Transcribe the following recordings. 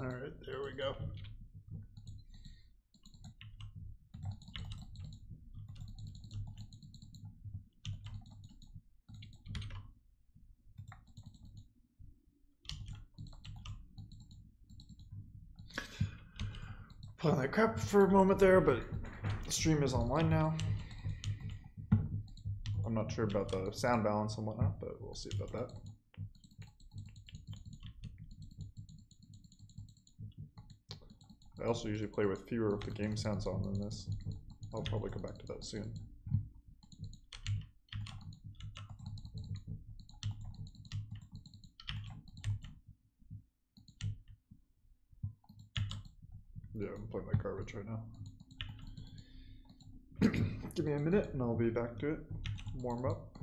Alright, there we go. Playing that crap for a moment there, but the stream is online now. I'm not sure about the sound balance and whatnot, but we'll see about that. I also usually play with fewer of the game sounds on than this. I'll probably come back to that soon. Yeah, I'm playing like garbage right now. Give me a minute and I'll be back to it. Warm up.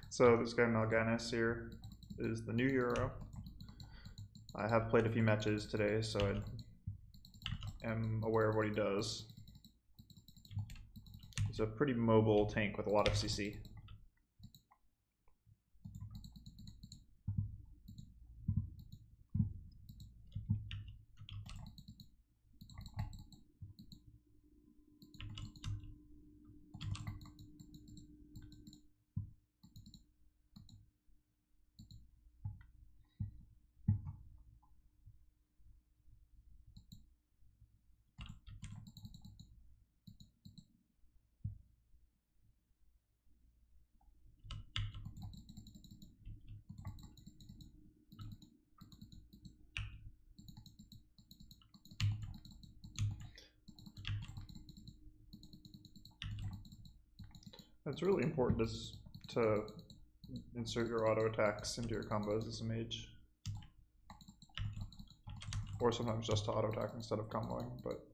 So this guy Mal'Ganis here is the new hero. I have played a few matches today, so I am aware of what he does. He's a pretty mobile tank with a lot of CC. It's really important to insert your auto attacks into your combos as a mage. Or sometimes just to auto attack instead of comboing, but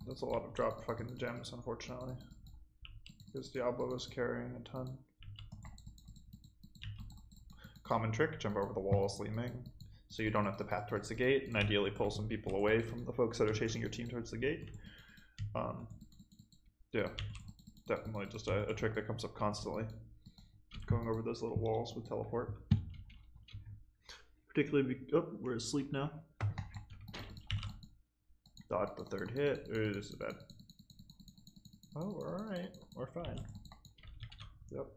that's a lot of drop fucking gems, unfortunately. Because Diablo is carrying a ton. Common trick, jump over the wall sleeming, so you don't have to path towards the gate, and ideally pull some people away from the folks that are chasing your team towards the gate. Yeah, definitely just a trick that comes up constantly. Going over those little walls with teleport. Particularly, we're asleep now. Dodge the third hit. Ooh, this is bad. Oh, we're alright. We're fine. Yep.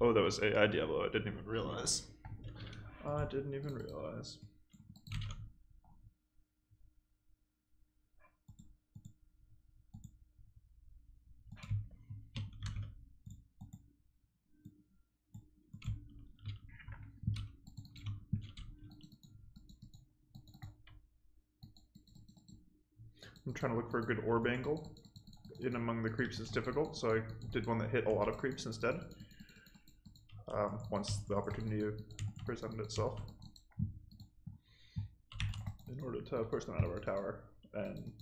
Oh, that was AI Diablo. I didn't even realize. I didn't even realize. I'm trying to look for a good orb angle. In among the creeps is difficult, so I did one that hit a lot of creeps instead. once the opportunity presented itself, in order to push them out of our tower and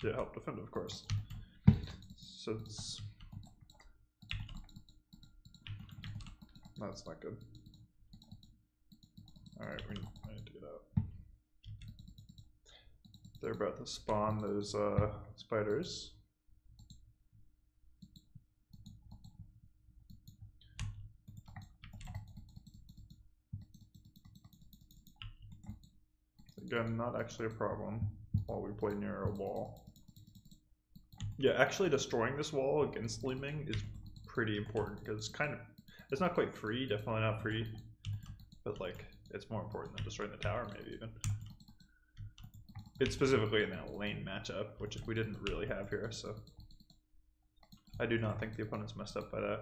get help defend, of course. So that's not good. Alright, I need to get out. They're about to spawn those spiders. Again, not actually a problem while we play near a wall. Yeah, actually destroying this wall against Li-Ming is pretty important because it's not quite free, definitely not free, but like it's more important than destroying the tower, maybe even. It's specifically in that lane matchup, which we didn't really have here, so I do not think the opponent's messed up by that.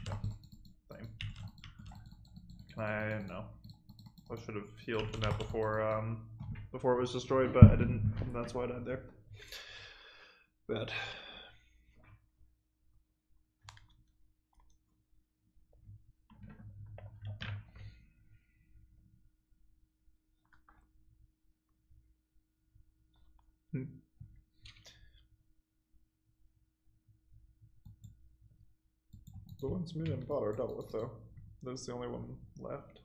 Yeah, same. Can I? No. I should have healed from that before it was destroyed, but I didn't, and that's why I died there. Bad. The ones me and Bot are dealt with, though. That's the only one left.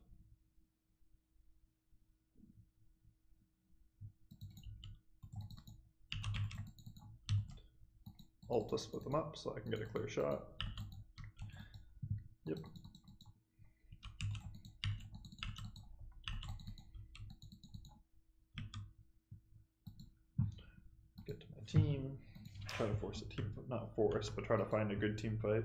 Alt to split them up so I can get a clear shot. Yep. Get to my team. Try to force a team, not force, but try to find a good team fight.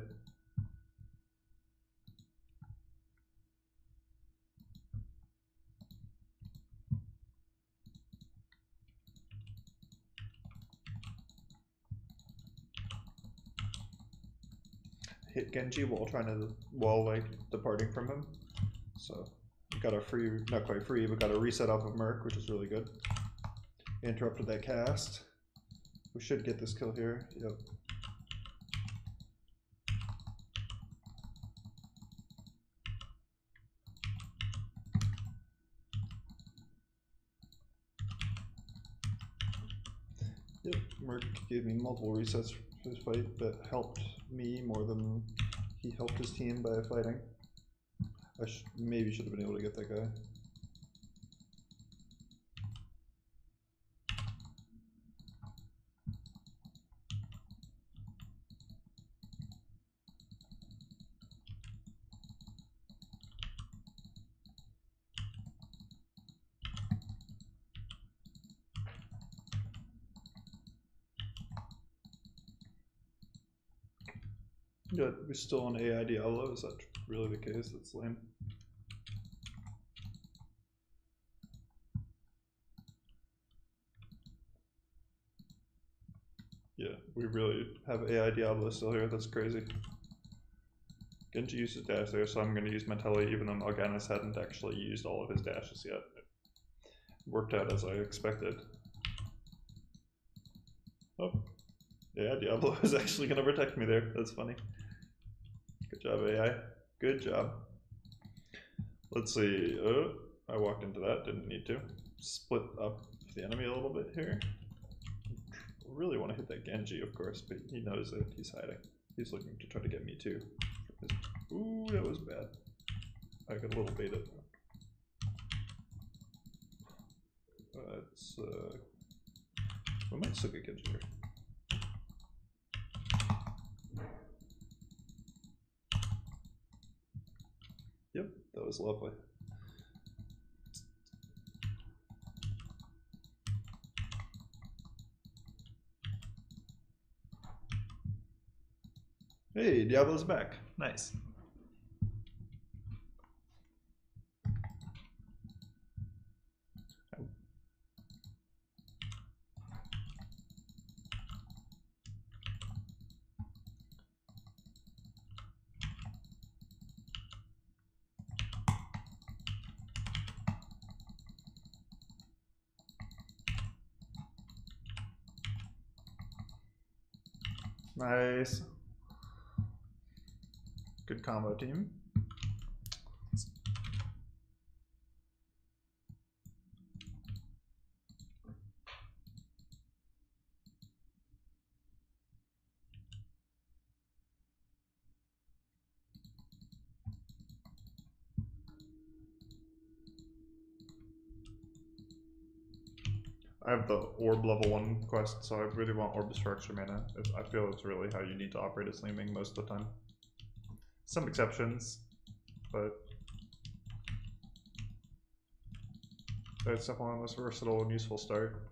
Hit Genji while like departing from him. So we got a free, not quite free, but got a reset off of Merc, which is really good. Interrupted that cast. We should get this kill here. Yep. Yep, Merc gave me multiple resets for this fight that helped me more than he helped his team by fighting. I maybe should have been able to get that guy. Yeah, we're still on AI Diablo. Is that really the case? That's lame. Yeah, we really have AI Diablo still here. That's crazy. Genji used his dash there, so I'm going to use Metelli even though Mal'Ganis hadn't actually used all of his dashes yet. It worked out as I expected. Oh, yeah, Diablo is actually going to protect me there. That's funny. Good job, AI. Good job. Let's see. Oh, I walked into that. Didn't need to. Split up the enemy a little bit here. Really want to hit that Genji, of course, but he knows that he's hiding. He's looking to try to get me too. Ooh, that was bad. I got a little baited. We might still get Genji here. Yep, that was lovely. Hey, Diablo's back. Nice. Nice. Good combo team. I have the orb level 1 quest, so I really want orb destruction mana. I feel it's really how you need to operate as Li Ming most of the time. Some exceptions, but it's definitely the most versatile and useful start.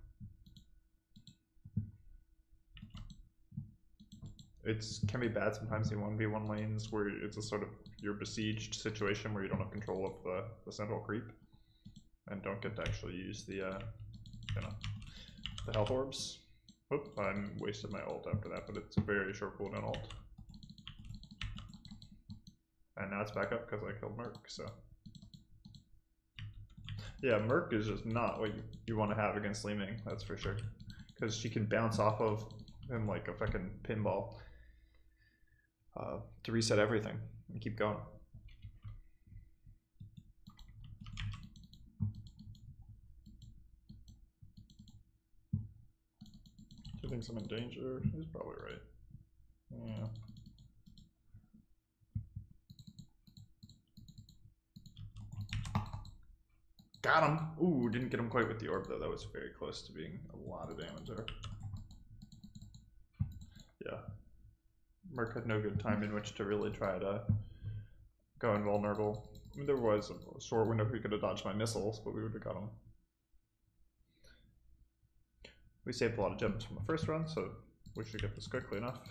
It can be bad sometimes in 1v1 lanes where it's a sort of your besieged situation where you don't have control of the central creep and don't get to actually use the the health orbs. Oop, I wasted my ult after that, but it's a very short cooldown ult. And now it's back up because I killed Merc, so. Yeah, Merc is just not what you want to have against Li Ming, that's for sure. Because she can bounce off of him like a fucking pinball to reset everything and keep going. He thinks I'm in danger. He's probably right. Yeah. Got him! Ooh, didn't get him quite with the orb though. That was very close to being a lot of damage there. Yeah. Merc had no good time in which to really try to go invulnerable. I mean, there was a short window he could have dodged my missiles, but we would have got him. We saved a lot of gems from the first run, so we should get this quickly enough.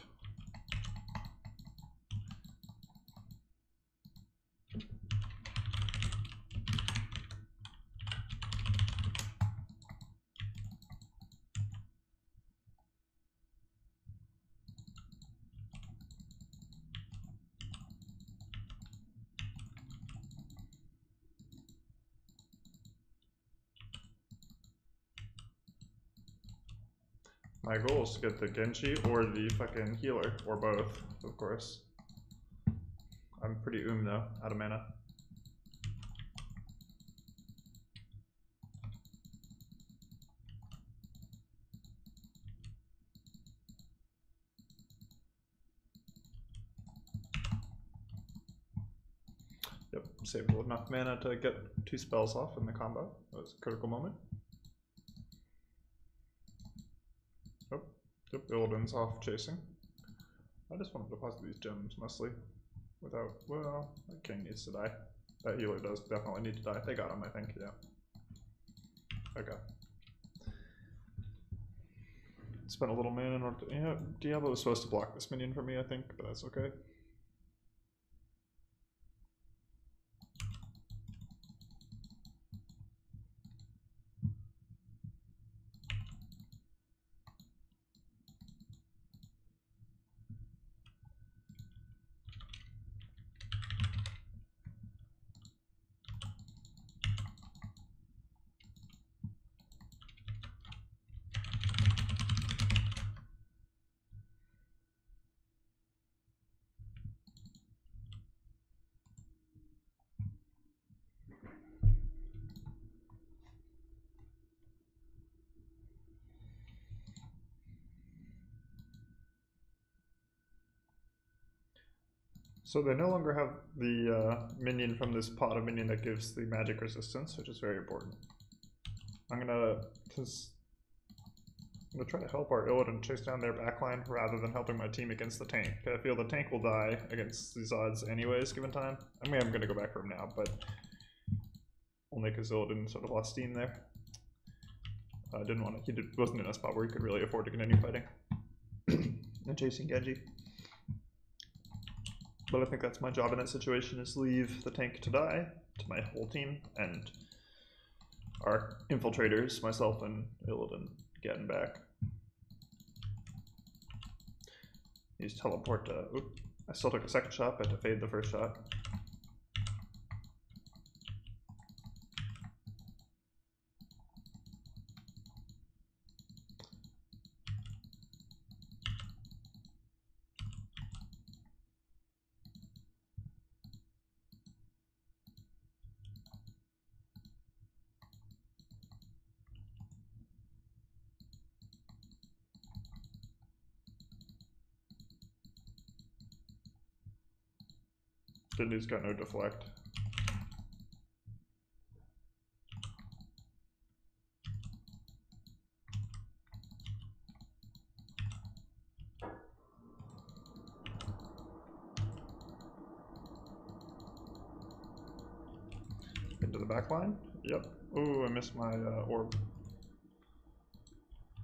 My goal is to get the Genji or the fucking healer, or both, of course. I'm pretty though, out of mana. Yep, saved enough mana to get 2 spells off in the combo. That was a critical moment. Yep, Illidan's off chasing. I just want to deposit these gems mostly. Without, well, the king needs to die. That healer does definitely need to die. They got him, I think, yeah. Okay. Spent a little mana in order to, yeah, Diablo was supposed to block this minion for me, I think, but that's okay. So they no longer have the minion from this pot of minion that gives the magic resistance, which is very important. I'm gonna try to help our Illidan chase down their backline rather than helping my team against the tank. I feel the tank will die against these odds anyways, given time. I mean, I'm gonna go back for him now, but only because Illidan sort of lost steam there. I didn't want to. Wasn't in a spot where he could really afford to continue fighting and chasing Genji. But I think that's my job in that situation, is leave the tank to die to my whole team, and our infiltrators, myself and Illidan, getting back. Use teleport to, oop, I still took a second shot, but to fade the first shot. Then he's got no deflect. Into the back line? Yep. Oh, I missed my orb.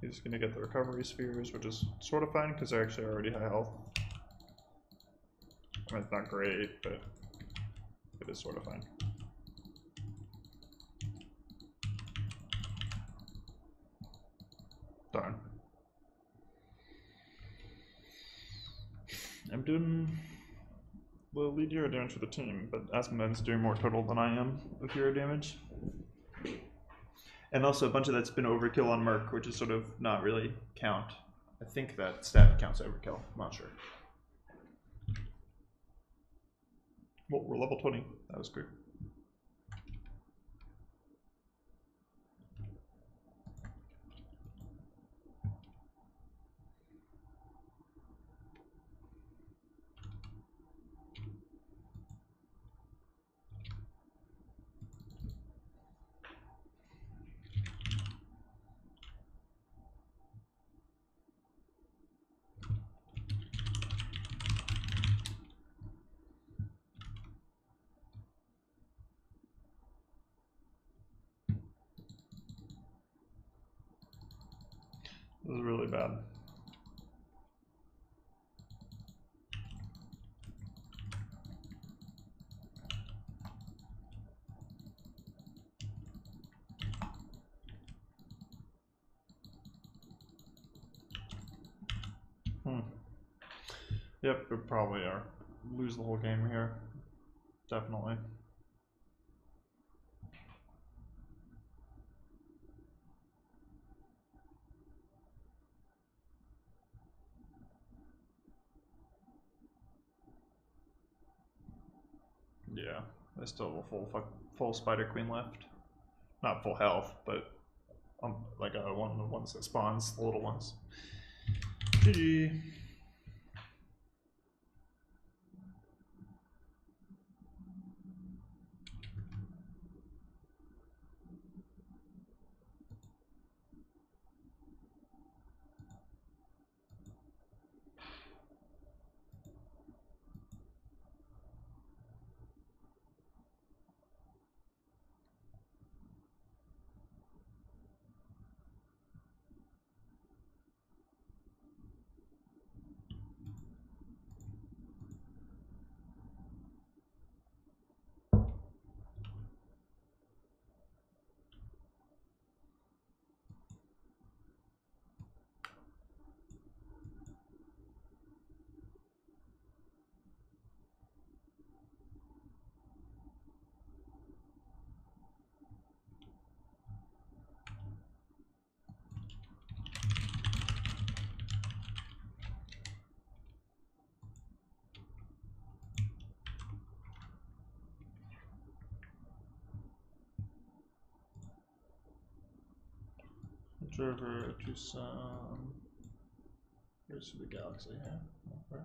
He's gonna get the recovery spheres, which is sort of fine because they're actually already high health. I mean, it's not great, but it is sort of fine. Darn. I'm doing the lead hero damage for the team, but Asmonden's doing more total than I am of hero damage. And also a bunch of that's been overkill on Merc, which is sort of not really count. I think that stat counts overkill, I'm not sure. Well, we're level 20, that was great. This is really bad. Yep, we probably are. Lose the whole game here. Definitely. Yeah, I still have a full Spider Queen left. Not full health, but like one of the ones that spawns, the little ones. GG. Observer to some. Here's the galaxy here. Real quick.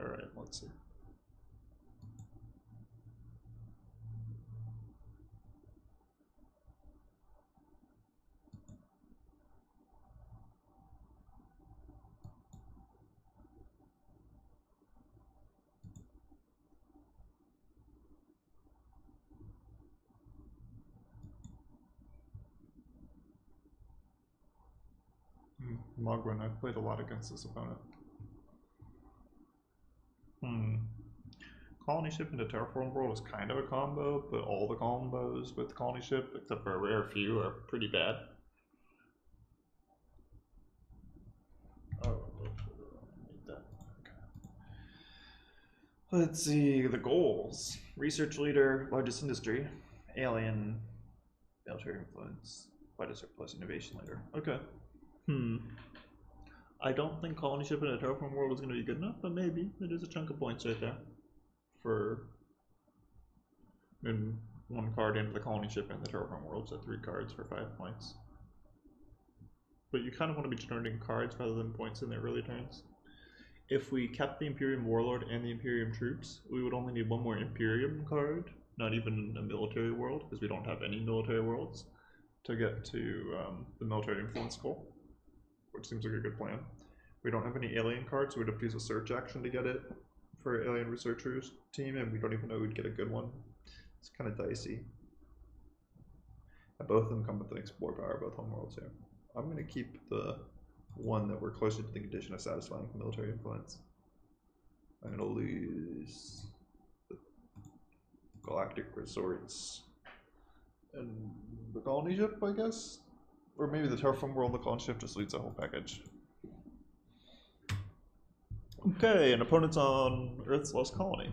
All right, let's see. Mogwin, I've played a lot against this opponent. Colony Ship into Terraform World is kind of a combo, but all the combos with Colony Ship, except for a rare few, are pretty bad. Oh, need that. Okay. Let's see the goals. Research leader, largest industry, alien, military influence, quite a surplus innovation later. Okay. Hmm. I don't think colony ship in a terraform world is going to be good enough, but maybe it is a chunk of points right there for one card into the colony ship in the terraform world, so 3 cards for 5 points. But you kind of want to be generating cards rather than points in their early turns. If we kept the Imperium Warlord and the Imperium troops, we would only need one more Imperium card, not even a military world, because we don't have any military worlds, to get to the military influence goal, which seems like a good plan. We don't have any alien cards, so we'd have to use a search action to get it for alien researchers team, and we don't even know we'd get a good one. It's kind of dicey. And both of them come with an explore power, both homeworlds here. I'm going to keep the one that we're closer to the condition of satisfying military influence. I'm going to lose the Galactic Resorts and the colony ship, I guess? Or maybe the terraform world, the colony ship just leads the whole package. Okay, and opponents on Earth's Lost Colony.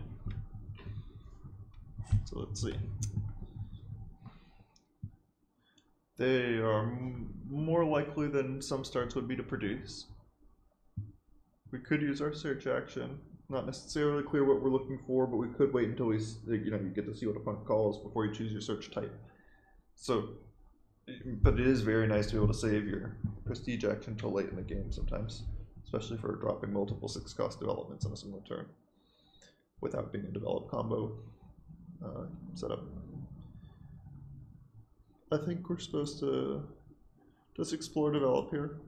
So let's see. They are more likely than some starts would be to produce. We could use our search action. Not necessarily clear what we're looking for, but we could wait until we, you get to see what opponent calls before you choose your search type. So, but it is very nice to be able to save your prestige action until late in the game sometimes, especially for dropping multiple 6-cost developments in a single turn without being a develop combo setup. I think we're supposed to just explore develop here.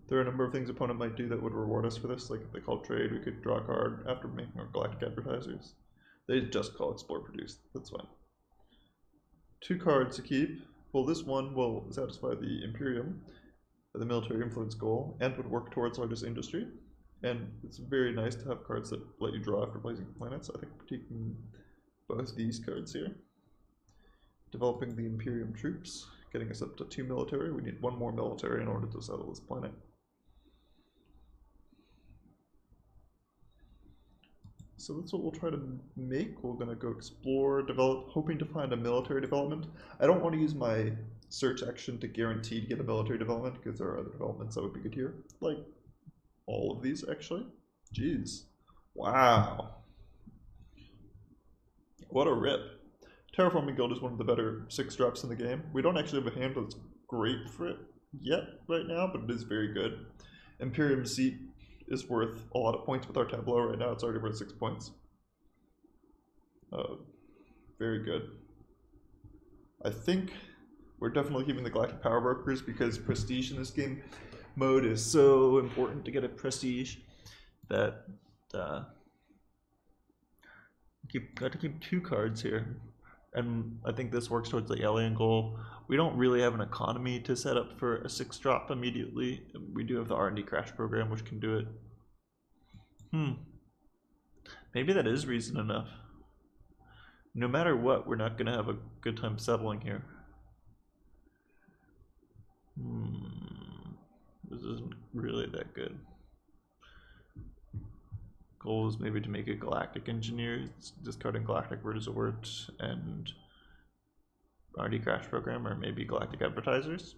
There are a number of things opponent might do that would reward us for this, like if they call trade, we could draw a card after making our Galactic Advertisers. They just call explore produce, that's fine. 2 cards to keep. Well, this one will satisfy the Imperium, the military influence goal, and would work towards largest industry. And it's very nice to have cards that let you draw after placing planets. I think we're taking both these cards here. Developing the Imperium troops, getting us up to 2 military. We need 1 more military in order to settle this planet. So that's what we'll try to make. We're gonna go explore, develop, hoping to find a military development. I don't want to use my search action to guarantee to get a military development because there are other developments that would be good here. Like all of these actually. Jeez. Wow. What a rip. Terraforming Guild is one of the better 6-drops in the game. We don't actually have a hand that's great for it yet right now, but it is very good. Imperium Seat is worth a lot of points with our tableau right now. It's already worth 6 points. Very good. I think we're definitely keeping the Galactic Power Brokers because prestige in this game mode is so important to get a prestige that got to keep 2 cards here. And I think this works towards the alien goal. We don't really have an economy to set up for a 6-drop immediately. We do have the R&D crash program, which can do it. Maybe that is reason enough. No matter what, we're not going to have a good time settling here. This isn't really that good. Goal is maybe to make a Galactic Engineer, discarding Galactic Resort and R&D Crash Program, or maybe Galactic Advertisers.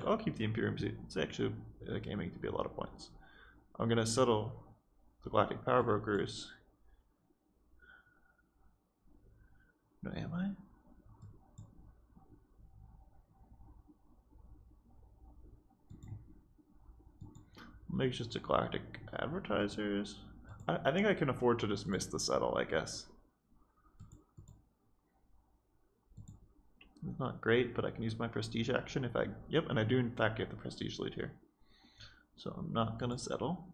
I'll keep the Imperium Seat. It's actually aiming to be a lot of points. I'm going to settle the Galactic Power Brokers. No, am I? Maybe just a Galactic Advertisers. I think I can afford to just miss the settle, I guess. It's not great, but I can use my prestige action if I... Yep, and I do in fact get the prestige lead here. So I'm not going to settle.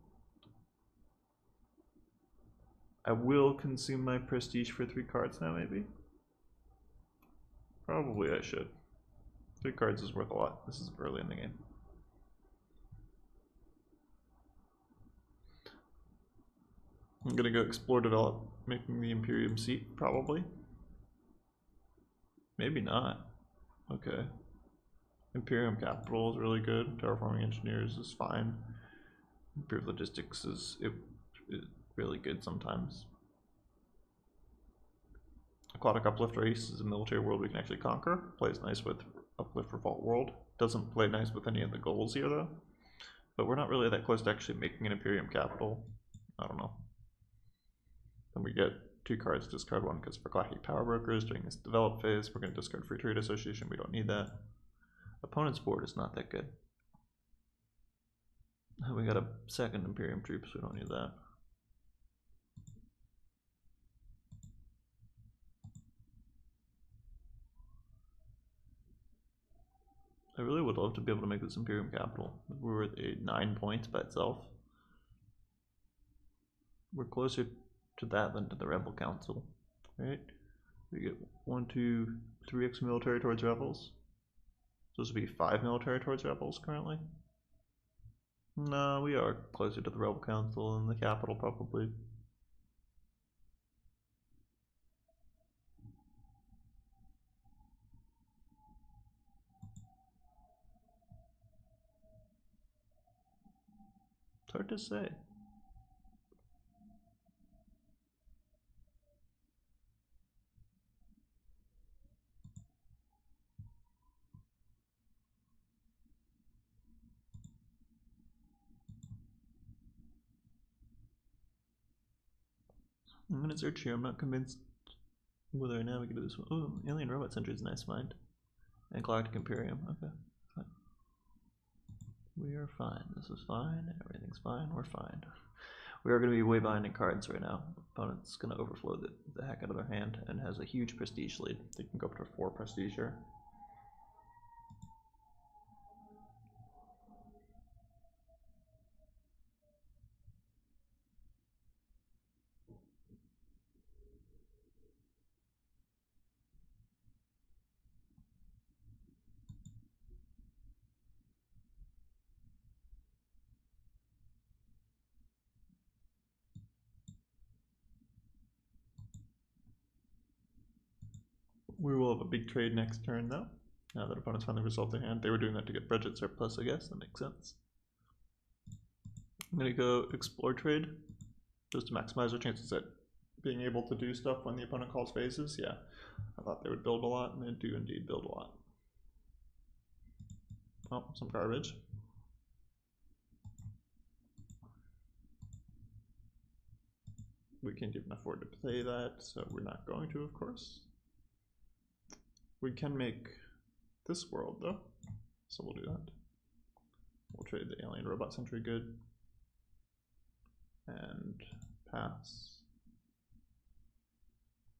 I will consume my prestige for 3 cards now, maybe. Probably I should. 3 cards is worth a lot. This is early in the game. I'm gonna go explore, develop, making the Imperium Seat, probably. Maybe not. Okay. Imperium Capital is really good. Terraforming Engineers is fine. Imperial Logistics is really good sometimes. Aquatic Uplift Race is a military world we can actually conquer. Plays nice with Uplift Revolt World. Doesn't play nice with any of the goals here though. But we're not really that close to actually making an Imperium Capital. I don't know. Then we get 2 cards, discard 1 because for Galactic Power Brokers during this develop phase, we're going to discard Free Trade Association, we don't need that. Opponent's board is not that good. We got a second Imperium Troops, we don't need that. I really would love to be able to make this Imperium Capital. We're at 9 points by itself. We're closer to that than to the Rebel Council, right? We get 1, 2, 3x military towards rebels. So this would be 5 military towards rebels currently. No, we are closer to the Rebel Council than the capital probably. It's hard to say. I'm gonna search here. I'm not convinced whether I navigate to this one. Oh, Alien Robot Center is a nice find. And Galactic Imperium. Okay, fine. We are fine. This is fine. Everything's fine. We're fine. We are going to be way behind in cards right now. Opponent's going to overflow the heck out of their hand and has a huge prestige lead. They can go up to 4 prestige here. We will have a big trade next turn though. Now that opponents finally resolved their hand. They were doing that to get budget surplus, I guess. That makes sense. I'm going to go explore trade just to maximize our chances at being able to do stuff when the opponent calls phases. Yeah, I thought they would build a lot, and they do indeed build a lot. Oh, some garbage. We can't even afford to play that, so we're not going to, of course. We can make this world though, so we'll do that. We'll trade the Alien Robot Sentry good and pass.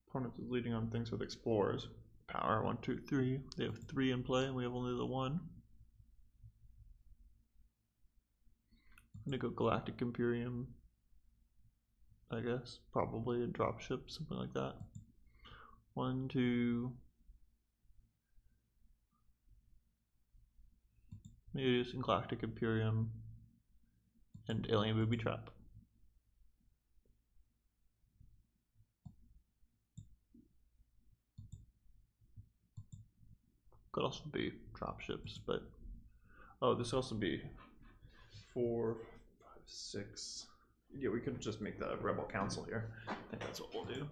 Opponent is leading on things with explorers. Power 1, 2, 3. They have 3 in play, and we have only the 1. I'm gonna go Galactic Imperium, I guess. Probably a dropship, something like that. 1, 2. Maybe using Galactic Imperium and Alien Booby Trap. Could also be dropships, but oh, this could also be 4, 5, 6. Yeah, we could just make the Rebel Council here. I think that's what we'll do.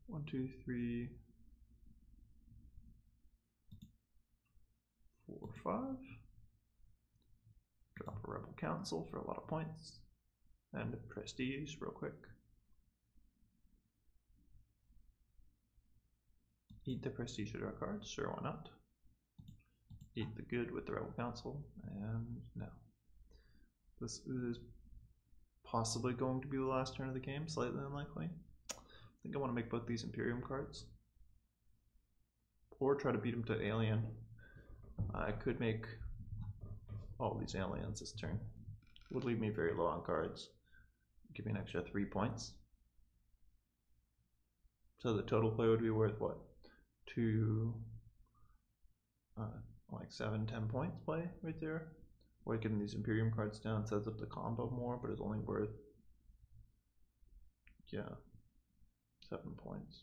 One, 2, 3, 4, 5. Drop a Rebel Council for a lot of points. And prestige real quick. Eat the prestige to draw cards, sure, why not? Eat the good with the Rebel Council, and no. This is possibly going to be the last turn of the game, slightly unlikely. I think I want to make both these Imperium cards. Or try to beat him to Alien. I could make all these aliens this turn. Would leave me very low on cards. Give me an extra 3 points. So the total play would be worth what? Like 7, 10 points play right there. Or getting these Imperium cards down sets up the combo more, but it's only worth, yeah, 7 points.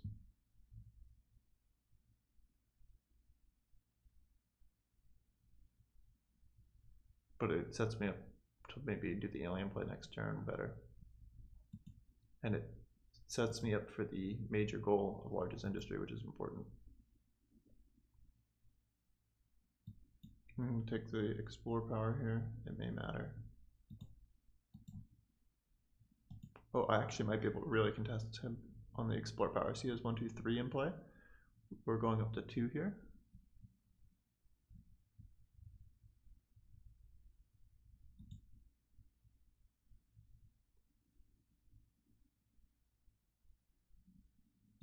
but it sets me up to maybe do the alien play next turn better. And it sets me up for the major goal of largest industry, which is important. I'm going to take the explore power here. It may matter. Oh, I actually might be able to really contest him on the explore power. So he has 1, 2, 3 in play. We're going up to 2 here.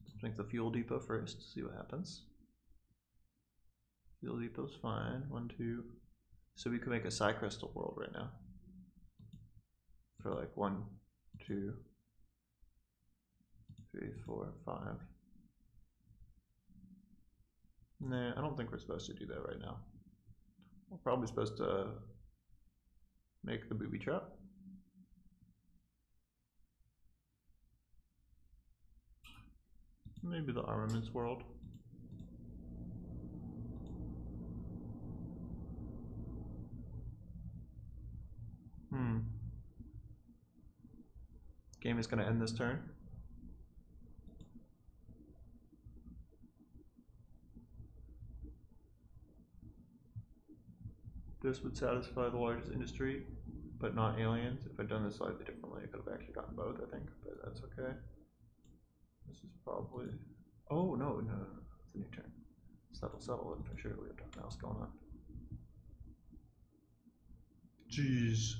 Let's make the fuel depot first, see what happens. Fuel depot's fine. 1, 2. So we could make a Psi Crystal world right now. For like 1, 2, 3, 4, 5. Nah, I don't think we're supposed to do that right now. We're probably supposed to make the booby trap. Maybe the armaments world. Game is going to end this turn. This would satisfy the largest industry, but not aliens. If I'd done this slightly differently, I could have actually gotten both, I think, but that's okay. This is probably... Oh, no, it's a new turn. Settle it for sure. We have nothing else going on. Jeez.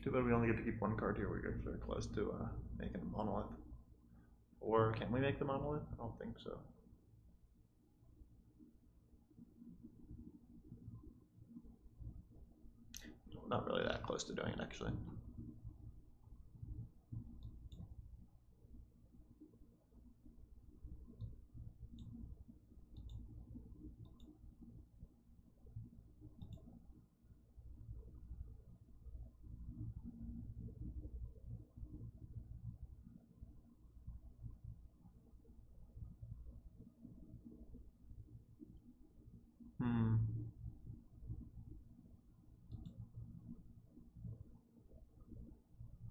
Too bad we only get to keep 1 card here. We get very close to making a monolith. Or can we make the monolith? I don't think so. Not really that close to doing it, actually.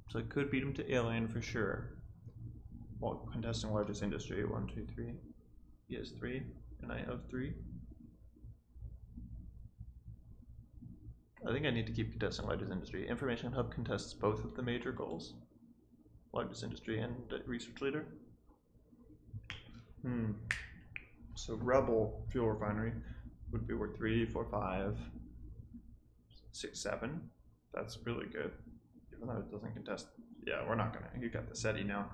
So I could beat him to alien for sure. While contesting largest industry. 1, 2, 3. He has 3, and I have 3. I think I need to keep contesting largest industry. Information Hub contests both of the major goals. Largest industry and research leader. So Rebel Fuel Refinery would be worth 3, 4, 5, 6, 7. That's really good. Even though it doesn't contest. Yeah, we're not gonna. You got the SETI now.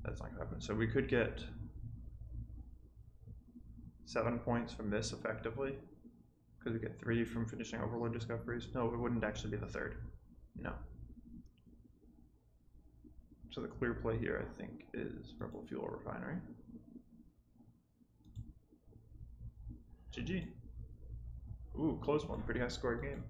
That's not gonna happen. So we could get 7 points from this effectively. Because we get 3 from finishing Overlord discoveries. No, it wouldn't actually be the 3rd. No. So the clear play here, I think, is Rebel Fuel Refinery. GG. Ooh, close one. Pretty high scoring game.